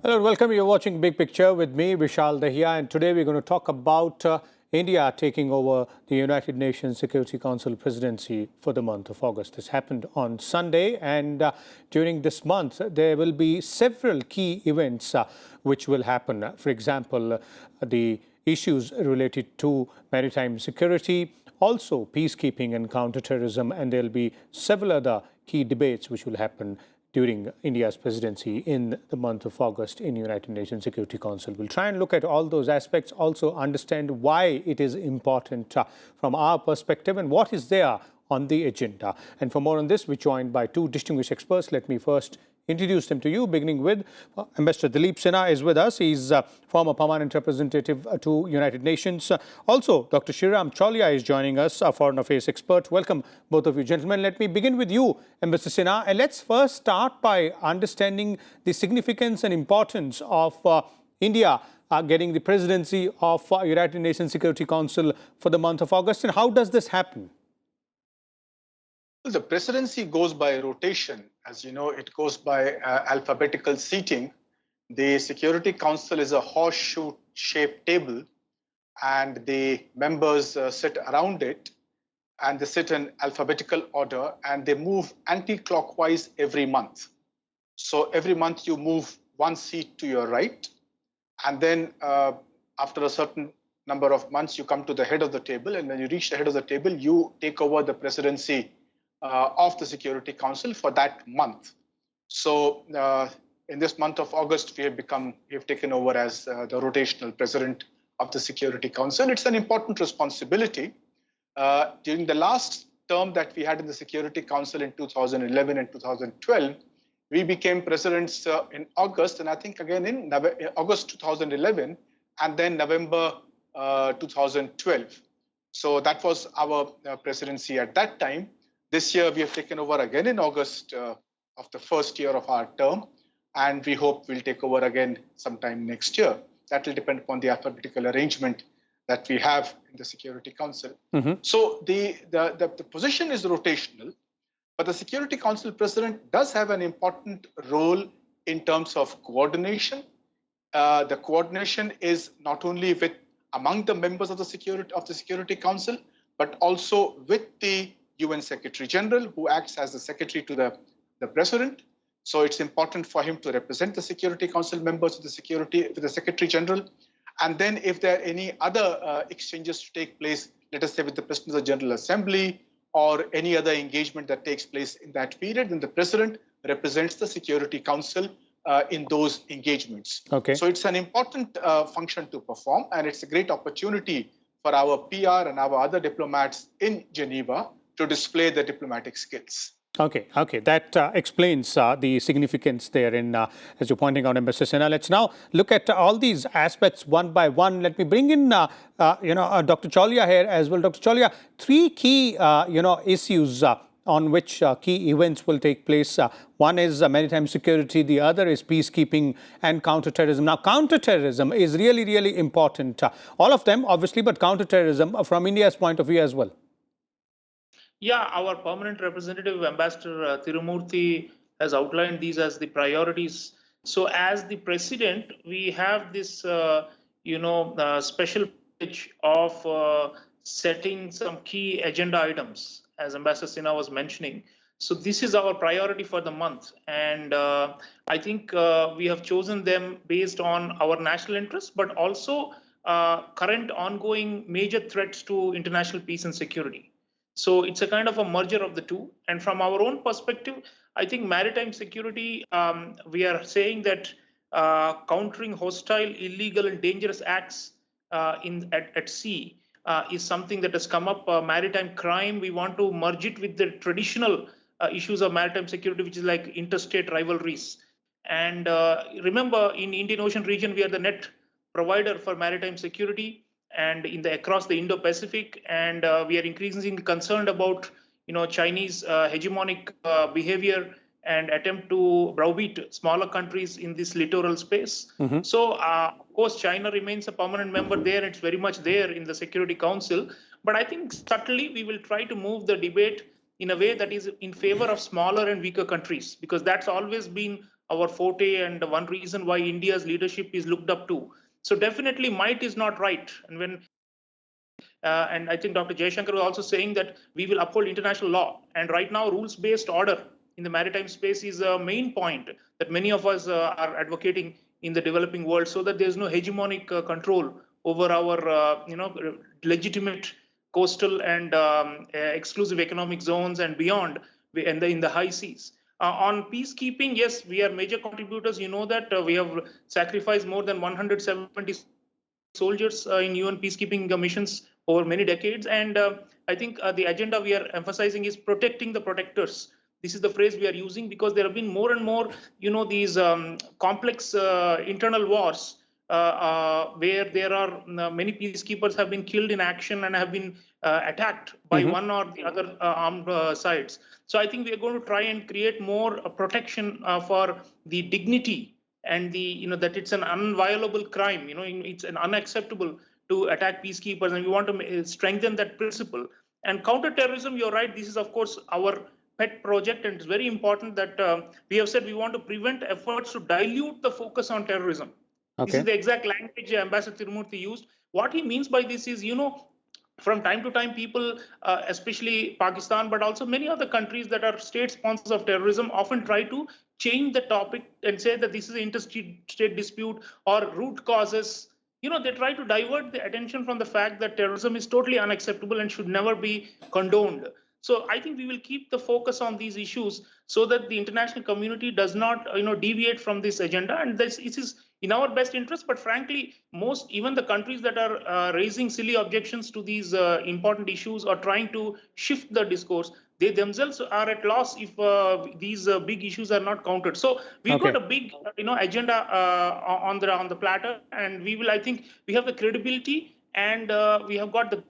Hello and welcome. You're watching Big Picture with me, Vishal, Dahiya, and today we're going to talk about India taking over the United Nations Security Council presidency for the month of August. This happened on Sunday, and during this month, there will be several key events which will happen. For example, the issues related to maritime security, also peacekeeping and counter-terrorism, and there'll be several other key debates which will happen during India's presidency in the month of August in United Nations Security Council. We'll try and look at all those aspects, also understand why it is important from our perspective and what is there on the agenda. And for more on this, we're joined by two distinguished experts. Let me first introduce them to you, beginning with Ambassador Dilip Sinha is with us. He's former permanent representative to United Nations. Also, Dr. Sreeram Chaulia is joining us, a foreign affairs expert. Welcome, both of you gentlemen. Let me begin with you, Ambassador Sinha. And let's first start by understanding the significance and importance of India getting the presidency of United Nations Security Council for the month of August. And how does this happen? The presidency goes by rotation. As you know, it goes by alphabetical seating. The Security Council is a horseshoe-shaped table, and the members sit around it, and they sit in alphabetical order, and they move anti-clockwise every month. So every month you move one seat to your right, and then after a certain number of months, you come to the head of the table, and when you reach the head of the table, you take over the presidency of the Security Council for that month. So in this month of August, we have taken over as the rotational president of the Security Council. It's an important responsibility. During the last term that we had in the Security Council in 2011 and 2012, we became presidents in August, and I think again in August 2011, and then November 2012. So that was our presidency at that time. This year, we have taken over again in August of the first year of our term, and we hope we'll take over again sometime next year. That will depend upon the alphabetical arrangement that we have in the Security Council. So the position is rotational, but the Security Council president does have an important role in terms of coordination. The coordination is not only among the members of the Security Council, but also with the UN Secretary General, who acts as the secretary to the president. So it's important for him to represent the Security Council members with the Secretary General. And then if there are any other exchanges to take place, let us say with the President of the General Assembly or any other engagement that takes place in that period, then the president represents the Security Council in those engagements. Okay. So it's an important function to perform, and it's a great opportunity for our PR and our other diplomats in Geneva to display their diplomatic skills. Okay. That explains the significance there in, as you're pointing out, Ambassador Sinha. Let's now look at all these aspects one by one. Let me bring in, Dr. Chaulia here as well. Dr. Chaulia, three key, issues on which key events will take place. One is maritime security, the other is peacekeeping and counter-terrorism. Now, counter-terrorism is really, really important. All of them, obviously, but counter-terrorism from India's point of view as well. Yeah, our permanent representative, Ambassador Tirumurthy, has outlined these as the priorities. So as the president, we have this, special privilege of setting some key agenda items, as Ambassador Sinha was mentioning. So this is our priority for the month. And I think we have chosen them based on our national interests, but also current ongoing major threats to international peace and security. So it's a kind of a merger of the two. And from our own perspective, I think maritime security, we are saying that countering hostile, illegal and dangerous acts at sea is something that has come up. Maritime crime, we want to merge it with the traditional issues of maritime security, which is like interstate rivalries. And remember, in Indian Ocean region, we are the net provider for maritime security and across the Indo-Pacific, and we are increasingly concerned about Chinese hegemonic behavior and attempt to browbeat smaller countries in this littoral space. So, of course, China remains a permanent member there. It's very much there in the Security Council. But I think subtly we will try to move the debate in a way that is in favor of smaller and weaker countries, because that's always been our forte and one reason why India's leadership is looked up to. So definitely might is not right. And I think Dr. Jaishankar was also saying that we will uphold international law. And right now, rules-based order in the maritime space is a main point that many of us are advocating in the developing world, so that there's no hegemonic control over our, legitimate coastal and exclusive economic zones and beyond, and in the high seas. On peacekeeping, yes, we are major contributors. You know that we have sacrificed more than 170 soldiers in UN peacekeeping missions over many decades. And I think the agenda we are emphasizing is protecting the protectors. This is the phrase we are using because there have been more and more, these complex internal wars where there are many peacekeepers have been killed in action and have been attacked by one or the other armed sides. So I think we are going to try and create more protection for the dignity and that it's an unviolable crime. It's an unacceptable to attack peacekeepers, and we want to strengthen that principle. And counter-terrorism, you're right, this is of course our pet project, and it's very important that we have said we want to prevent efforts to dilute the focus on terrorism. Okay. This is the exact language Ambassador Tirumurthy used. What he means by this is, from time to time, people, especially Pakistan, but also many other countries that are state sponsors of terrorism, often try to change the topic and say that this is an interstate dispute or root causes. They try to divert the attention from the fact that terrorism is totally unacceptable and should never be condoned. So I think we will keep the focus on these issues so that the international community does not, deviate from this agenda. And this is in our best interest. But frankly, even the countries that are raising silly objections to these important issues or trying to shift the discourse, they themselves are at loss if these big issues are not countered. So we've got a big, agenda on the platter, and I think we have the credibility, and we have got the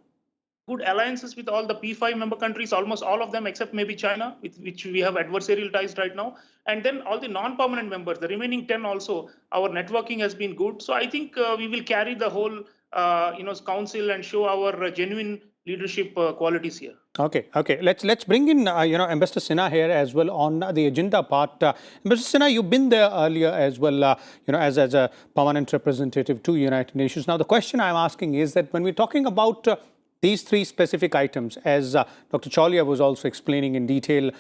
good alliances with all the P5 member countries, almost all of them except maybe China, with which we have adversarial ties right now. And then all the non-permanent members, the remaining 10 also, our networking has been good. So I think we will carry the whole, council and show our genuine leadership qualities here. Okay. Let's bring in Ambassador Sinha here as well on the agenda part. Ambassador Sinha, you've been there earlier as well, as a permanent representative to United Nations. Now, the question I'm asking is that when we're talking about these three specific items, as Dr. Chaulia was also explaining in detail,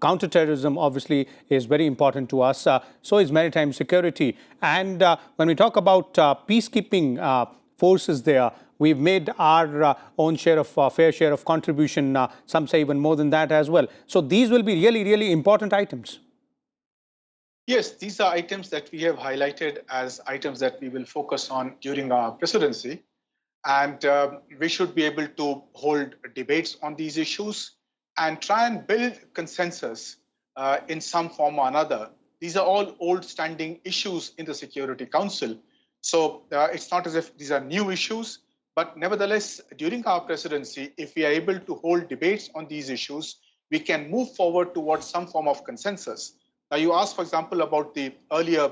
counter-terrorism obviously is very important to us. So is maritime security. And when we talk about peacekeeping forces there, we've made our own share of fair share of contribution. Some say even more than that as well. So these will be really, really important items. Yes, these are items that we have highlighted as items that we will focus on during our presidency. And we should be able to hold debates on these issues and try and build consensus in some form or another. These are all old-standing issues in the Security Council. So it's not as if these are new issues, but nevertheless, during our presidency, if we are able to hold debates on these issues, we can move forward towards some form of consensus. Now, you asked, for example, about the earlier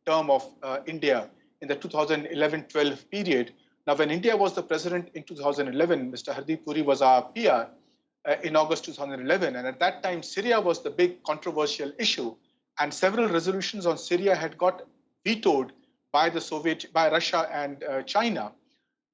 term of India in the 2011-12 period. Now, when India was the president in 2011, Mr. Hardeep Puri was our PR in August 2011. And at that time, Syria was the big controversial issue. And several resolutions on Syria had got vetoed by Russia and China.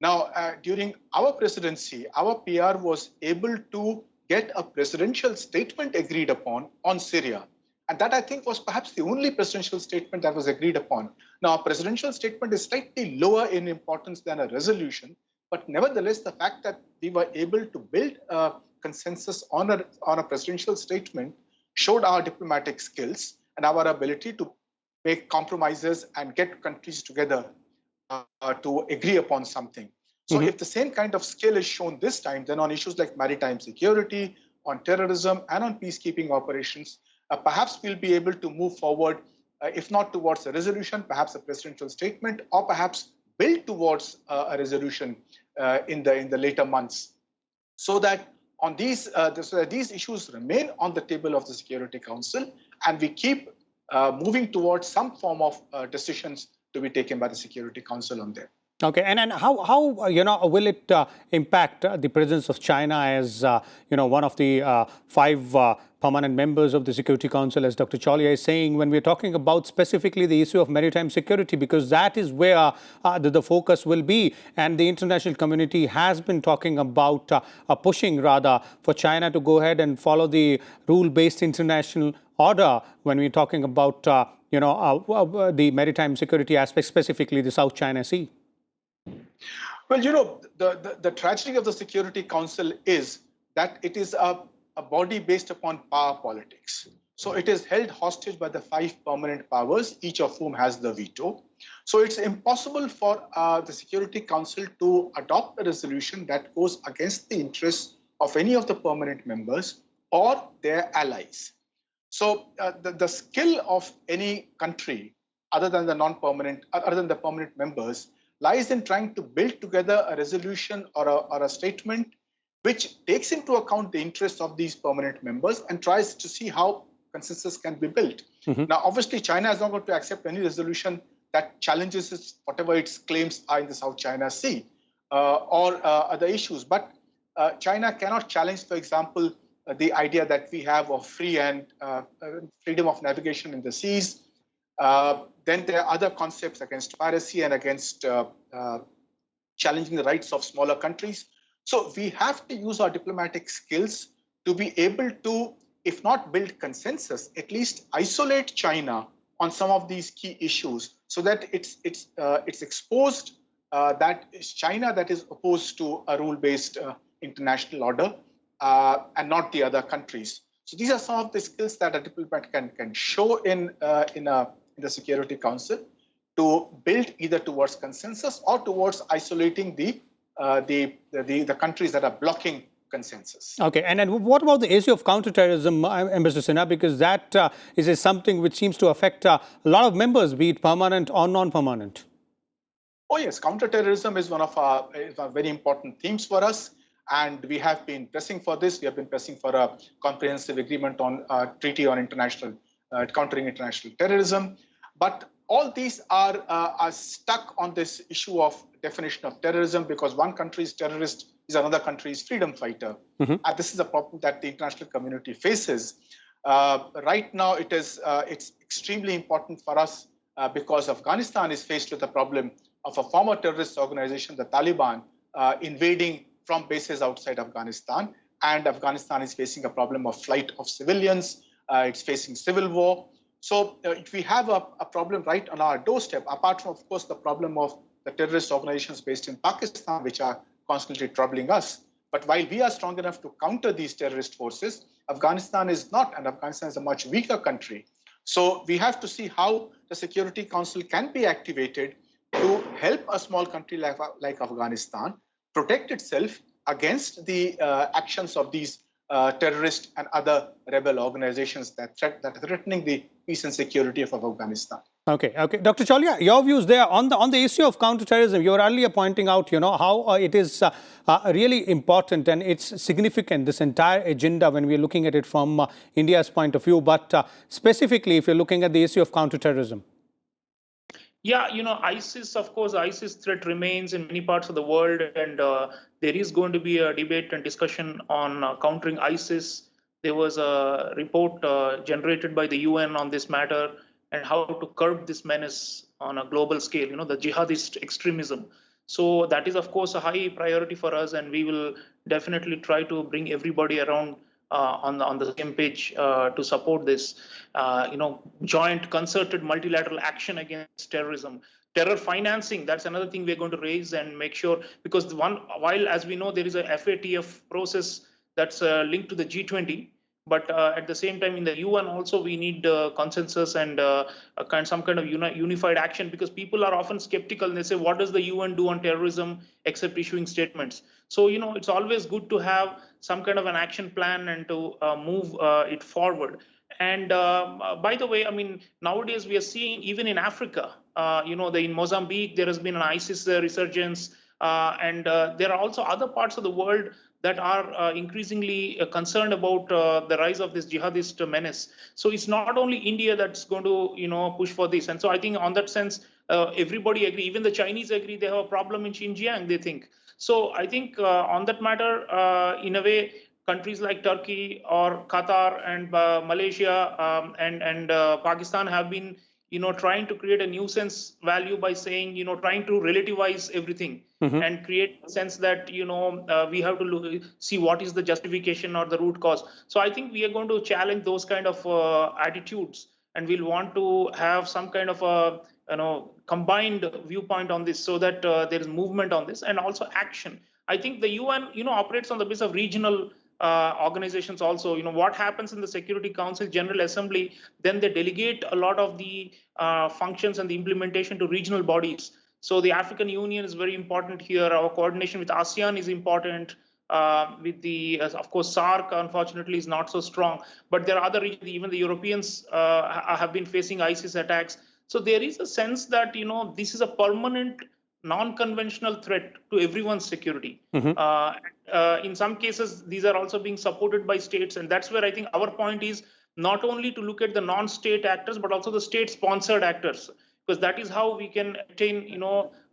Now, during our presidency, our PR was able to get a presidential statement agreed upon on Syria. And that, I think, was perhaps the only presidential statement that was agreed upon. Now, a presidential statement is slightly lower in importance than a resolution, but nevertheless, the fact that we were able to build a consensus on a presidential statement showed our diplomatic skills and our ability to make compromises and get countries together to agree upon something. So if the same kind of skill is shown this time, then on issues like maritime security, on terrorism, and on peacekeeping operations, perhaps we'll be able to move forward, if not towards a resolution, perhaps a presidential statement, or perhaps build towards a resolution in the later months, so that on these issues remain on the table of the Security Council, and we keep moving towards some form of decisions to be taken by the Security Council on them. Okay, and how will it impact the presence of China as one of the five permanent members of the Security Council, as Dr. Chaulia is saying, when we're talking about specifically the issue of maritime security, because that is where the focus will be. And the international community has been talking about pushing, rather, for China to go ahead and follow the rule-based international order when we're talking about, the maritime security aspect, specifically the South China Sea. Well, the tragedy of the Security Council is that it is a body based upon power politics. So it is held hostage by the 5 permanent powers, each of whom has the veto. So it's impossible for the Security Council to adopt a resolution that goes against the interests of any of the permanent members or their allies. So the skill of any country, other than the permanent members, lies in trying to build together a resolution or a statement which takes into account the interests of these permanent members and tries to see how consensus can be built. Now, obviously, China is not going to accept any resolution that challenges whatever its claims are in the South China Sea or other issues. But China cannot challenge, for example, the idea that we have of free and freedom of navigation in the seas. Then there are other concepts against piracy and against challenging the rights of smaller countries. So we have to use our diplomatic skills to be able to, if not build consensus, at least isolate China on some of these key issues, so that it's exposed that it's China that is opposed to a rule-based international order and not the other countries. So these are some of the skills that a diplomat can show in the Security Council to build either towards consensus or towards isolating the countries that are blocking consensus. Okay, and then what about the issue of counter-terrorism, Ambassador Sinha, because that is something which seems to affect a lot of members, be it permanent or non-permanent? Oh yes, counter-terrorism is one of our very important themes for us, and we have been pressing for this. We have been pressing for a comprehensive agreement on a treaty on countering international terrorism. But all these are stuck on this issue of definition of terrorism, because one country's terrorist is another country's freedom fighter. And this is a problem that the international community faces. Right now, it's extremely important for us because Afghanistan is faced with the problem of a former terrorist organization, the Taliban, invading from bases outside Afghanistan. And Afghanistan is facing a problem of flight of civilians. It's facing civil war. So we have a problem right on our doorstep, apart from, of course, the problem of the terrorist organizations based in Pakistan, which are constantly troubling us. But while we are strong enough to counter these terrorist forces, Afghanistan is not, and Afghanistan is a much weaker country. So we have to see how the Security Council can be activated to help a small country like Afghanistan protect itself against the actions of these terrorist and other rebel organizations that are threatening the peace and security of Afghanistan. Okay. Dr. Chaulia, your views there on the issue of counterterrorism. You were earlier pointing out, how it is really important and it's significant, this entire agenda, when we're looking at it from India's point of view. But specifically, if you're looking at the issue of counterterrorism. Yeah, ISIS, of course, ISIS threat remains in many parts of the world, and there is going to be a debate and discussion on countering ISIS. There was a report generated by the UN on this matter and how to curb this menace on a global scale, the jihadist extremism. So that is, of course, a high priority for us, and we will definitely try to bring everybody around on the same page to support this, joint concerted multilateral action against terrorism. Terror financing, that's another thing we're going to raise and make sure, because while, as we know, there is a FATF process that's linked to the G20, but at the same time in the UN also we need consensus and some kind of unified action, because people are often skeptical and they say, what does the UN do on terrorism except issuing statements? So, it's always good to have some kind of an action plan and to move it forward. And by the way, nowadays we are seeing even in Africa, in Mozambique, there has been an ISIS resurgence. And there are also other parts of the world that are increasingly concerned about the rise of this jihadist menace. So it's not only India that's going to, push for this. And so I think on that sense, everybody agree. Even the Chinese agree they have a problem in Xinjiang, they think. So I think on that matter, in a way, countries like Turkey or Qatar and Malaysia and Pakistan have been, trying to create a nuisance value by saying, trying to relativize everything and create a sense that, we have to see what is the justification or the root cause. So I think we are going to challenge those kind of attitudes, and we'll want to have some kind of a, combined viewpoint on this, so that there is movement on this and also action. I think the UN, operates on the basis of regional organizations also. What happens in the Security Council General Assembly, then they delegate a lot of the functions and the implementation to regional bodies. So the African Union is very important here. Our coordination with ASEAN is important. With the, of course, SARC, unfortunately, is not so strong. But there are other regions, even the Europeans have been facing ISIS attacks. So there is a sense that, this is a permanent non-conventional threat to everyone's security. In some cases, these are also being supported by states. And that's where I think our point is not only to look at the non-state actors, but also the state-sponsored actors, because that is how we can attain,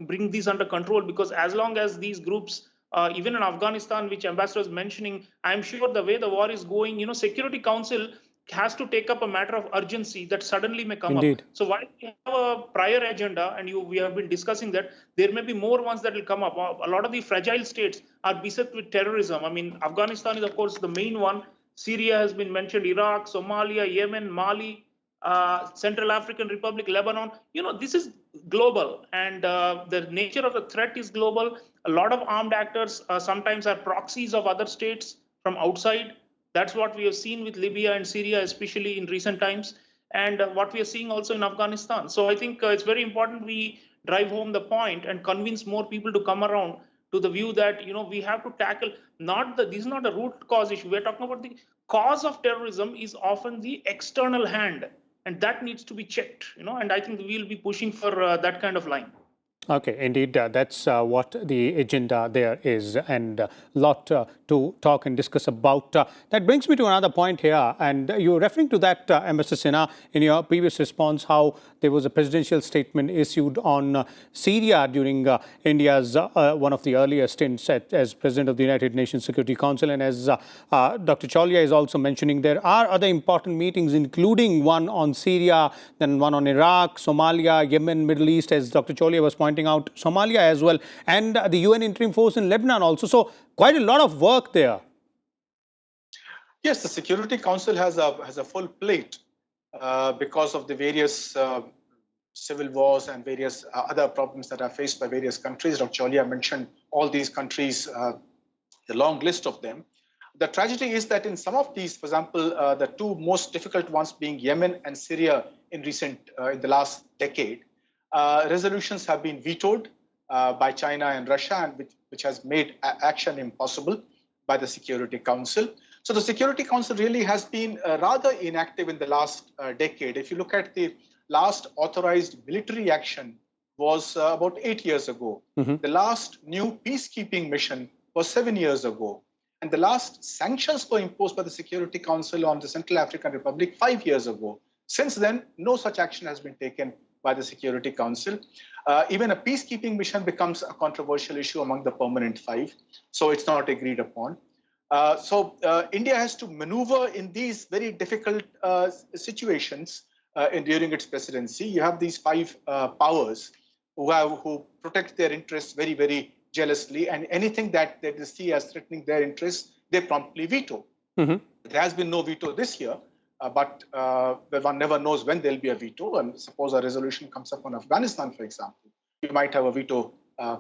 bring these under control. Because as long as these groups, even in Afghanistan, which Ambassador was mentioning, I'm sure the way the war is going, Security Council has to take up a matter of urgency that suddenly may come Indeed. up. So while we have a prior agenda, and we have been discussing that, there may be more ones that will come up. A lot of the fragile states are beset with terrorism. I mean, Afghanistan is, of course, the main one. Syria has been mentioned, Iraq, Somalia, Yemen, Mali, Central African Republic, Lebanon. This is global, and the nature of the threat is global. A lot of armed actors sometimes are proxies of other states from outside. That's what we have seen with Libya and Syria, especially in recent times, and what we are seeing also in Afghanistan. So I think it's very important we drive home the point and convince more people to come around to the view that, we have to tackle this is not a root cause issue. We're talking about the cause of terrorism is often the external hand, and that needs to be checked, and I think we'll be pushing for that kind of line. Okay, indeed, that's what the agenda there is, and a lot to talk and discuss about. That brings me to another point here, and you were referring to that, Ambassador Sinha, in your previous response, how there was a presidential statement issued on Syria during India's one of the earlier stints as President of the United Nations Security Council. And as Dr. Chaulia is also mentioning, there are other important meetings, including one on Syria, then one on Iraq, Somalia, Yemen, Middle East, as Dr. Chaulia was pointing out, Somalia as well, and the UN interim force in Lebanon also. So quite a lot of work there. Yes, the Security Council has a full plate because of the various civil wars and various other problems that are faced by various countries. Dr. Chaulia mentioned all these countries, the long list of them. The tragedy is that in some of these, for example, the two most difficult ones being Yemen and Syria in the last decade, resolutions have been vetoed by China and Russia, and which has made action impossible by the Security Council. So the Security Council really has been rather inactive in the last decade. If you look at the last authorized military action was about 8 years ago. The last new peacekeeping mission was 7 years ago. And the last sanctions were imposed by the Security Council on the Central African Republic 5 years ago. Since then, no such action has been taken by the Security Council. Even a peacekeeping mission becomes a controversial issue among the permanent five, so it's not agreed upon. So India has to maneuver in these very difficult situations during its presidency. You have these five powers who protect their interests very, very jealously, and anything that they see as threatening their interests, they promptly veto. There has been no veto this year. But one never knows when there'll be a veto. And suppose a resolution comes up on Afghanistan, for example, you might have a veto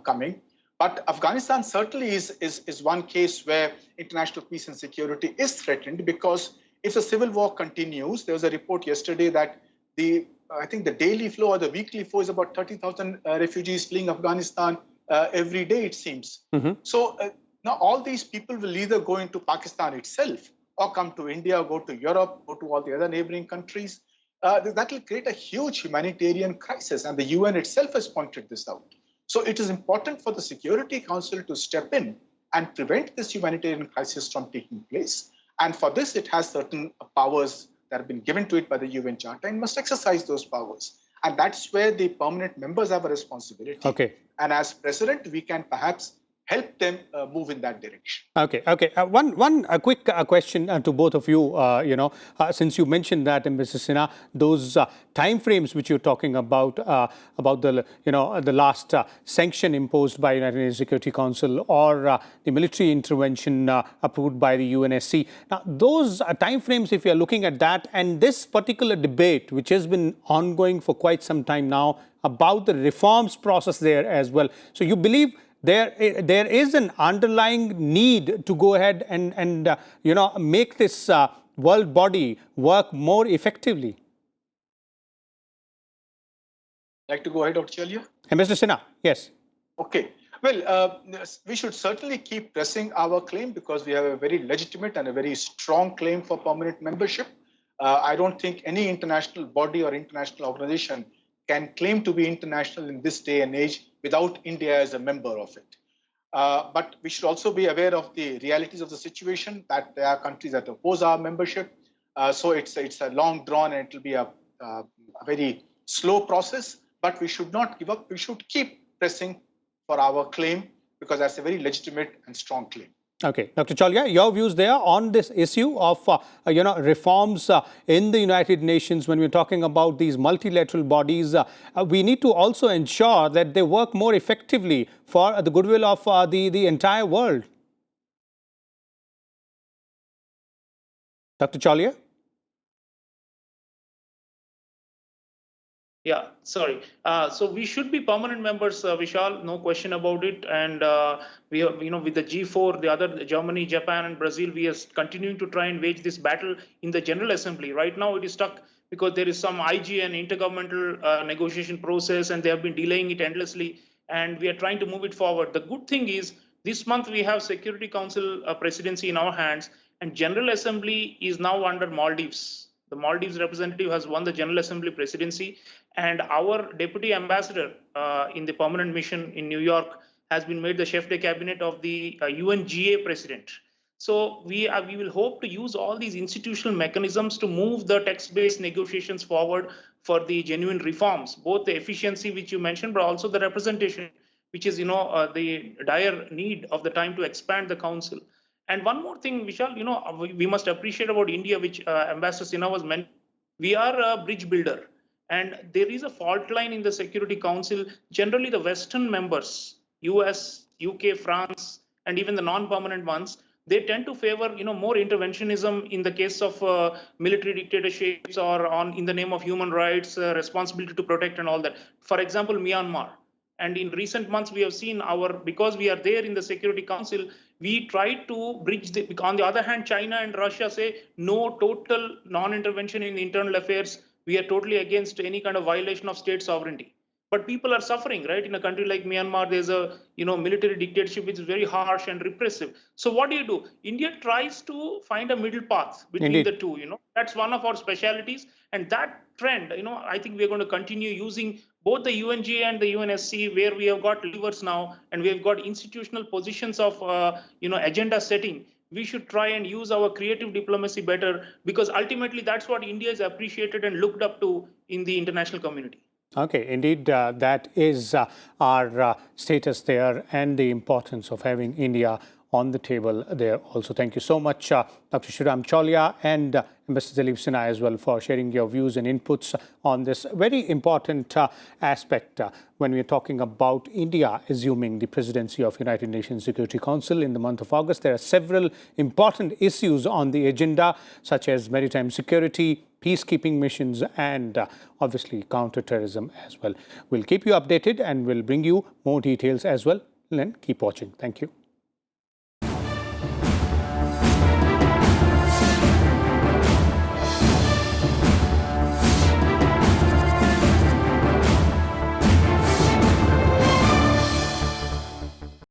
coming. But Afghanistan certainly is one case where international peace and security is threatened, because if the civil war continues, there was a report yesterday that I think the daily flow or the weekly flow is about 30,000 refugees fleeing Afghanistan every day, it seems. So now all these people will either go into Pakistan itself, or come to India, go to Europe, go to all the other neighboring countries. That will create a huge humanitarian crisis, and the UN itself has pointed this out. So it is important for the Security Council to step in and prevent this humanitarian crisis from taking place. And for this, it has certain powers that have been given to it by the UN Charter and must exercise those powers. And that's where the permanent members have a responsibility. Okay. And as president, we can perhaps help them move in that direction. Okay. One quick question to both of you. Since you mentioned that, Mr. Sinha, those time frames which you're talking about the the last sanction imposed by United Nations Security Council or the military intervention approved by the UNSC. Now, those time frames, if you are looking at that, and this particular debate, which has been ongoing for quite some time now, about the reforms process there as well. So, you believe there is an underlying need to go ahead and make this world body work more effectively? Like to go ahead, Dr. Chaulia? Mr. Sinha, yes. Okay. Well, we should certainly keep pressing our claim because we have a very legitimate and a very strong claim for permanent membership. I don't think any international body or international organization can claim to be international in this day and age without India as a member of it. But we should also be aware of the realities of the situation, that there are countries that oppose our membership. So it's a long drawn and it will be a very slow process, but we should not give up. We should keep pressing for our claim because that's a very legitimate and strong claim. Okay, Dr. Chaulia, your views there on this issue of reforms in the United Nations. When we're talking about these multilateral bodies, we need to also ensure that they work more effectively for the goodwill of the entire world. Dr. Chaulia? Yeah, sorry. So we should be permanent members, Vishal, no question about it. And we are, with the G4, the other Germany, Japan, and Brazil, we are continuing to try and wage this battle in the General Assembly. Right now, it is stuck because there is some IG and intergovernmental negotiation process, and they have been delaying it endlessly. And we are trying to move it forward. The good thing is, this month we have Security Council presidency in our hands, and General Assembly is now under Maldives. The Maldives representative has won the General Assembly presidency, and our deputy ambassador in the permanent mission in New York has been made the chef de cabinet of the UNGA president. So we will hope to use all these institutional mechanisms to move the text-based negotiations forward for the genuine reforms, both the efficiency which you mentioned, but also the representation, which is the dire need of the time to expand the council. And one more thing, Vishal, we must appreciate about India, which Ambassador Sinha was mentioning. We are a bridge builder. And there is a fault line in the Security Council. Generally, the Western members, US, UK, France, and even the non-permanent ones, they tend to favor, more interventionism in the case of military dictatorships or in the name of human rights, responsibility to protect and all that. For example, Myanmar. And in recent months, we have seen because we are there in the Security Council, we try to bridge on the other hand, China and Russia say no total non-intervention in internal affairs. We are totally against any kind of violation of state sovereignty. But people are suffering, right? In a country like Myanmar, there's a military dictatorship which is very harsh and repressive. So what do? India tries to find a middle path between Indeed. the two. That's one of our specialities, and that trend, I think we're going to continue using both the UNGA and the UNSC, where we have got levers now, and we have got institutional positions of agenda setting. We should try and use our creative diplomacy better, because ultimately that's what India is appreciated and looked up to in the international community. Okay, indeed, that is our status there and the importance of having India on the table there also. Thank you so much, Dr. Sreeram Chaulia and Mr. Dilip Sinha as well, for sharing your views and inputs on this very important aspect when we're talking about India assuming the presidency of United Nations Security Council in the month of August. There are several important issues on the agenda, such as maritime security, peacekeeping missions, and obviously counter-terrorism as well. We'll keep you updated and we'll bring you more details as well. Then keep watching. Thank you.